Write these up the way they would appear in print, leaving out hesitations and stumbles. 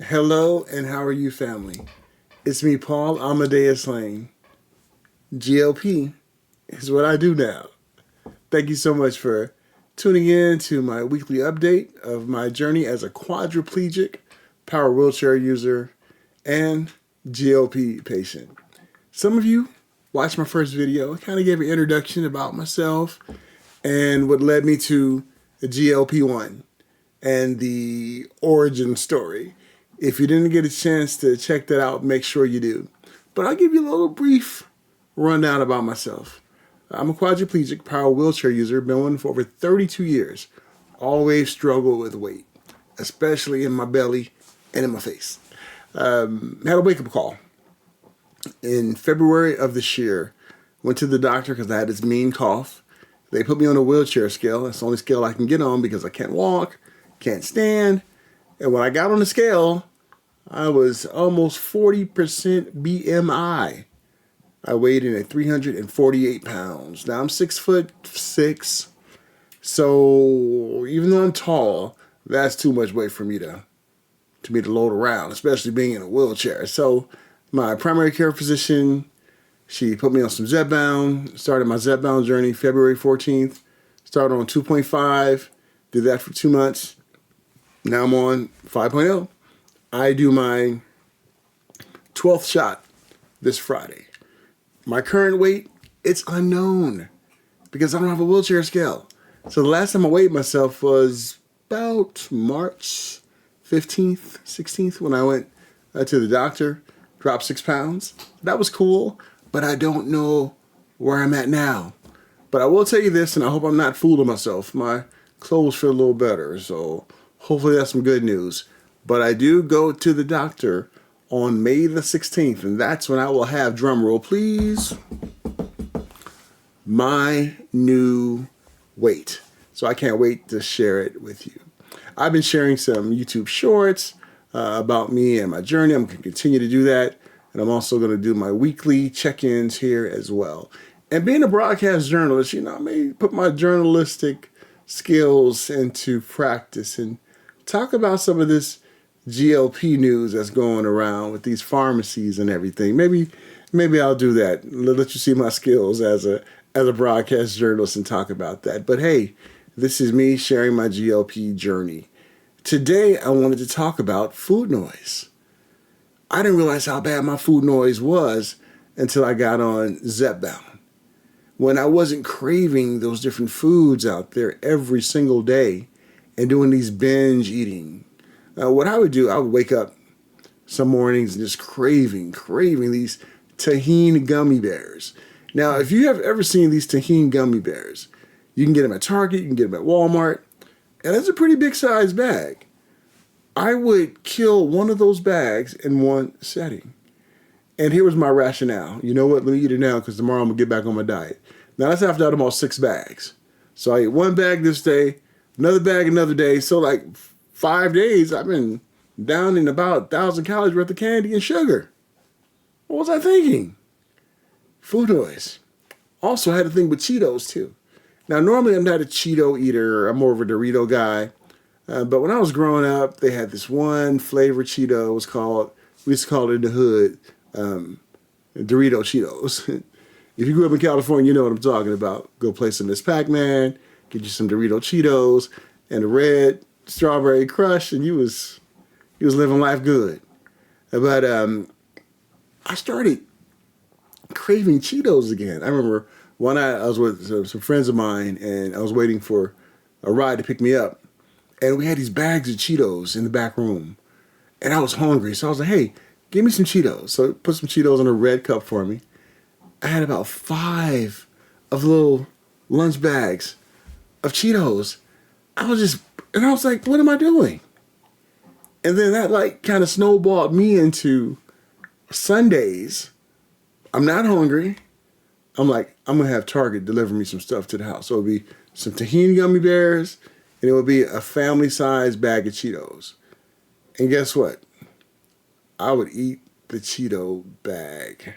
Hello, and how are you, family? It's me, Paul Amadeus Lane. GLP is what I do now. Thank you so much for tuning in to my weekly update of my journey as a quadriplegic, power wheelchair user, and GLP patient. Some of you watched my first video. I kind of gave an introduction about myself and what led me to the GLP-1 and the origin story. If you didn't get a chance to check that out, make sure you do. But I'll give you a little brief rundown about myself. I'm a quadriplegic power wheelchair user, been one for over 32 years. Always struggled with weight, especially in my belly and in my face. Had a wake-up call. In February of this year, went to the doctor because I had this mean cough. They put me on a wheelchair scale. That's the only scale I can get on because I can't walk, can't stand. And when I got on the scale, I was almost 40% BMI. I weighed in at 348 pounds. Now I'm 6'6". So even though I'm tall, that's too much weight for me to load around, especially being in a wheelchair. So my primary care physician, she put me on some zepbound, started my zepbound journey February 14th, started on 2.5, did that for 2 months. Now I'm on 5.0. I do my 12th shot this Friday. My current weight, it's unknown because I don't have a wheelchair scale. So the last time I weighed myself was about March 15th, 16th when I went to the doctor, dropped 6 pounds. That was cool, but I don't know where I'm at now. But I will tell you this, and I hope I'm not fooling myself. My clothes feel a little better, so hopefully that's some good news. But I do go to the doctor on May the 16th, and that's when I will have, drum roll please, my new weight. So I can't wait to share it with you. I've been sharing some YouTube shorts about me and my journey. I'm going to continue to do that. And I'm also going to do my weekly check-ins here as well. And being a broadcast journalist, I may put my journalistic skills into practice and talk about some of this GLP news that's going around with these pharmacies and everything. Maybe I'll do that. Let you see my skills as a broadcast journalist and talk about that. But hey, this is me sharing my GLP journey. Today, I wanted to talk about food noise. I didn't realize how bad my food noise was until I got on zepbound. When I wasn't craving those different foods out there every single day and doing these binge eating. What I would do, I would wake up some mornings and just craving these tahini gummy bears. Now, if you have ever seen these tahini gummy bears, you can get them at Target, you can get them at Walmart, and that's a pretty big size bag. I would kill one of those bags in one setting. And here was my rationale. You know what? Let me eat it now because tomorrow I'm going to get back on my diet. Now, that's after I had about 6 bags. So I ate one bag this day, another bag another day. So like 5 days, I've been down in about 1,000 calories worth of candy and sugar. What was I thinking? Food noise. Also, I had a thing with Cheetos too. Now, normally I'm not a Cheeto eater. I'm more of a Dorito guy. But when I was growing up, they had this one flavor Cheeto. It was called, we used to call it in the hood, Dorito Cheetos. If you grew up in California, you know what I'm talking about. Go play some Miss Pac-Man, get you some Dorito Cheetos, and a red strawberry crush, and you was living life good. But I started craving Cheetos again. I remember one night I was with some friends of mine, and I was waiting for a ride to pick me up, and we had these bags of Cheetos in the back room, and I was hungry, so I was like, hey, give me some Cheetos. So I put some Cheetos in a red cup for me. I had about 5 of the little lunch bags of Cheetos. I was like, what am I doing? And then that kind of snowballed me into Sundays. I'm not hungry. I'm like, I'm going to have Target deliver me some stuff to the house. So it'll be some tahini gummy bears, and it will be a family-sized bag of Cheetos. And guess what? I would eat the Cheeto bag.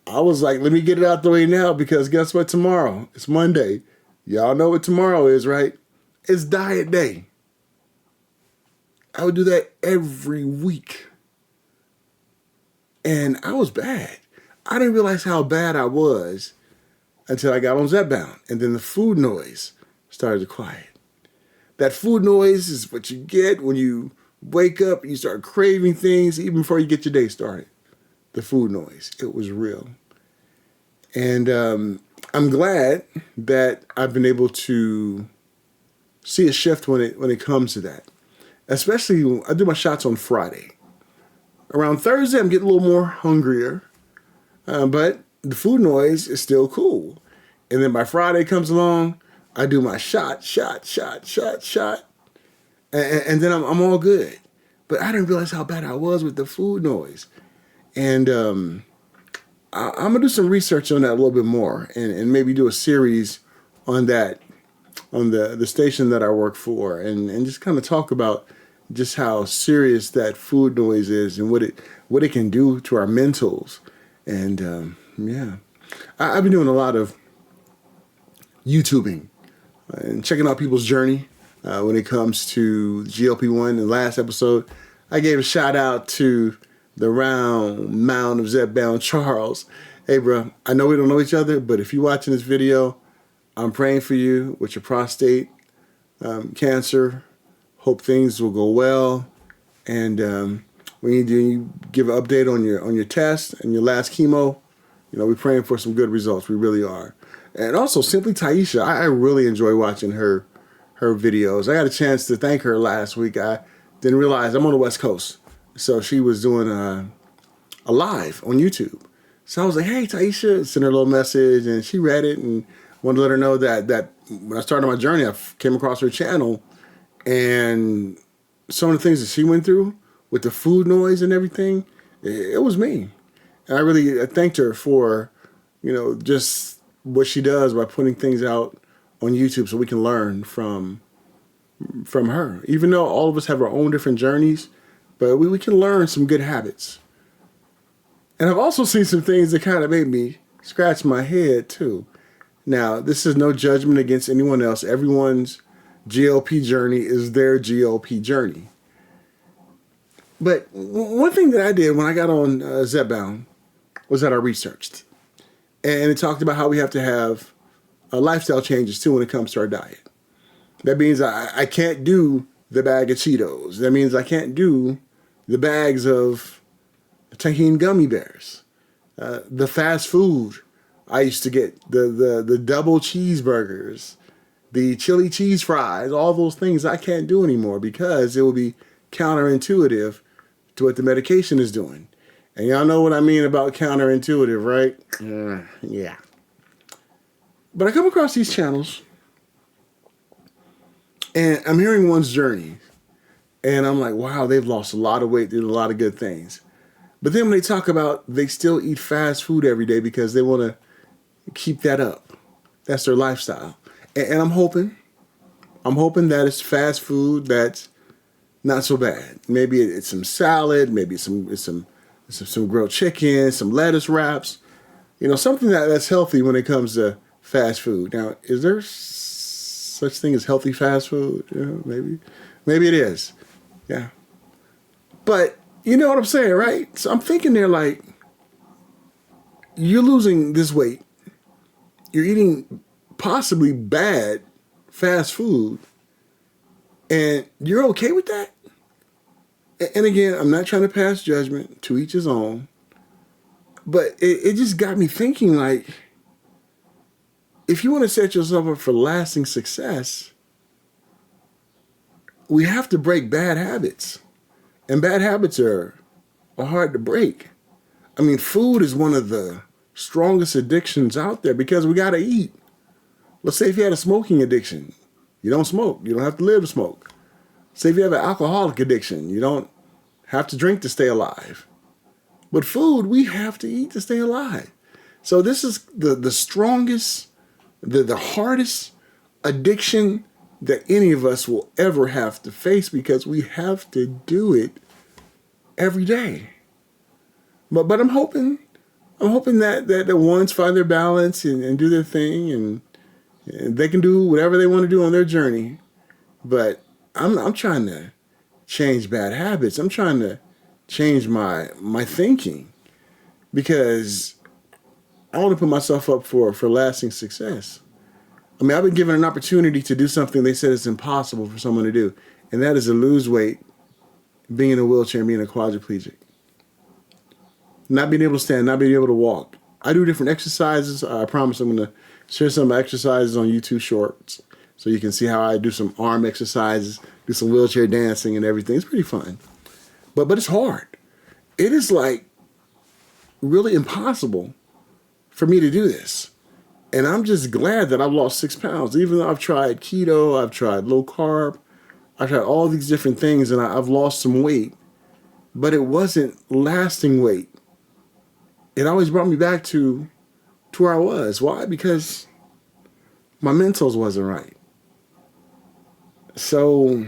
I was like, let me get it out the way now because guess what? Tomorrow, it's Monday. Y'all know what tomorrow is, right? It's diet day. I would do that every week. And I was bad. I didn't realize how bad I was until I got on zepbound. And then the food noise started to quiet. That food noise is what you get when you wake up and you start craving things even before you get your day started. The food noise. It was real. And I'm glad that I've been able to see a shift when it comes to that. Especially when I do my shots on Friday. Around Thursday, I'm getting a little more hungrier. But the food noise is still cool. And then by Friday comes along, I do my shot. And then I'm all good. But I didn't realize how bad I was with the food noise. And I'm going to do some research on that a little bit more and maybe do a series on that, on the station that I work for, and just kind of talk about just how serious that food noise is and what it can do to our mentals. And yeah, I've been doing a lot of YouTubing and checking out people's journey when it comes to GLP-1. In the last episode, I gave a shout out to the round mound of zepbound Charles. Hey, bro, I know we don't know each other, but if you're watching this video, I'm praying for you with your prostate cancer. Hope things will go well. And we need to give an update on your test and your last chemo. You know, we're praying for some good results. We really are. And also, Simply Taisha, I really enjoy watching her videos. I got a chance to thank her last week. I didn't realize I'm on the West Coast. So she was doing a live on YouTube. So I was like, hey, Taisha, sent her a little message, and she read it and wanted to let her know that when I started my journey, I came across her channel, and some of the things that she went through with the food noise and everything, it was me. And I really thanked her for, just what she does by putting things out on YouTube so we can learn from her. Even though all of us have our own different journeys, but we can learn some good habits. And I've also seen some things that kind of made me scratch my head too. Now, this is no judgment against anyone else. Everyone's GLP journey is their GLP journey. But one thing that I did when I got on zepbound was that I researched. And it talked about how we have to have lifestyle changes too when it comes to our diet. That means I can't do the bag of Cheetos. That means I can't do the bags of tahini gummy bears. The fast food. I used to get the double cheeseburgers, the chili cheese fries, all those things I can't do anymore because it will be counterintuitive to what the medication is doing. And y'all know what I mean about counterintuitive, right? Yeah. But I come across these channels and I'm hearing one's journey. And I'm like, wow, they've lost a lot of weight. They did a lot of good things. But then when they talk about they still eat fast food every day because they want to keep that up. That's their lifestyle. And I'm hoping that it's fast food that's not so bad. Maybe it's some salad, maybe it's some grilled chicken, some lettuce wraps. Something that's healthy when it comes to fast food. Now, is there such thing as healthy fast food? Maybe it is. Yeah. But you know what I'm saying, right? So I'm thinking they're like, you're losing this weight. You're eating possibly bad fast food. And you're okay with that? And again, I'm not trying to pass judgment, to each his own. But it just got me thinking, like, if you want to set yourself up for lasting success, we have to break bad habits. And bad habits are hard to break. I mean, food is one of the strongest addictions out there because we got to eat. Let's say if you had a smoking addiction, you don't smoke. You don't have to live to smoke. Say if you have an alcoholic addiction, you don't have to drink to stay alive. But food, we have to eat to stay alive. So this is the strongest, the hardest addiction that any of us will ever have to face because we have to do it every day. But I'm hoping that the ones find their balance and do their thing and they can do whatever they want to do on their journey. But I'm trying change bad habits. I'm trying to change my thinking, because I want to put myself up for lasting success. I mean, I've been given an opportunity to do something they said is impossible for someone to do, and that is to lose weight, being in a wheelchair and being a quadriplegic. Not being able to stand, not being able to walk. I do different exercises. I promise I'm going to share some exercises on YouTube Shorts so you can see how I do some arm exercises, do some wheelchair dancing and everything. It's pretty fun. But it's hard. It is like really impossible for me to do this. And I'm just glad that I've lost 6 pounds. Even though I've tried keto, I've tried low carb, I've tried all these different things, and I've lost some weight. But it wasn't lasting weight. It always brought me back to where I was. Why? Because my mentals wasn't right. So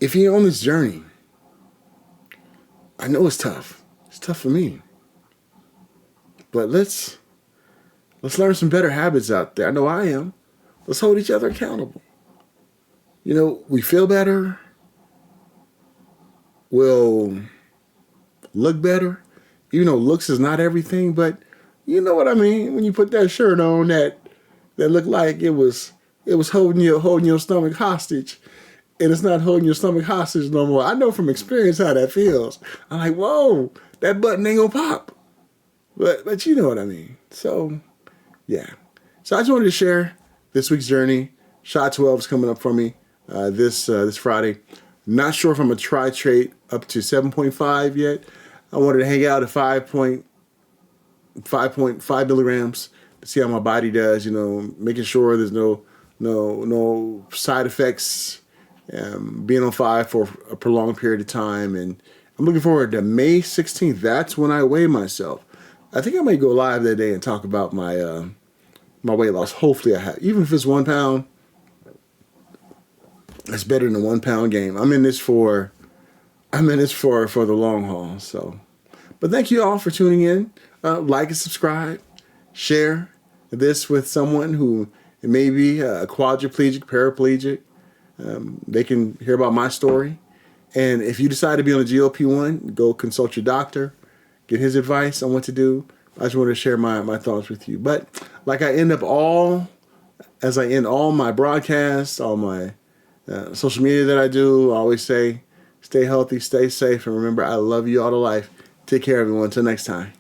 if you're on this journey, I know it's tough. It's tough for me. But let's learn some better habits out there. I know I am. Let's hold each other accountable. You know, we feel better. We'll look better. Even though looks is not everything, but you know what I mean. When you put that shirt on that looked like it was holding your stomach hostage, and it's not holding your stomach hostage no more. I know from experience how that feels. I'm like, whoa, that button ain't gonna pop. But you know what I mean. So yeah. So I just wanted to share this week's journey. Shot 12 is coming up for me this Friday. Not sure if I'm gonna try trade up to 7.5 yet. I wanted to hang out at 5.5 milligrams to see how my body does. You know, making sure there's no side effects. Being on 5 for a prolonged period of time, and I'm looking forward to May 16th. That's when I weigh myself. I think I might go live that day and talk about my my weight loss. Hopefully I have, even if it's 1 pound, that's better than a 1 pound game. I'm in this for the long haul. So, but thank you all for tuning in. Like and subscribe, share this with someone who may be a quadriplegic, paraplegic. They can hear about my story. And if you decide to be on a GLP-1, go consult your doctor, get his advice on what to do. I just wanted to share my thoughts with you. But like I end all my broadcasts, all my social media that I do, I always say, stay healthy, stay safe, and remember, I love you all to life. Take care, everyone. Until next time.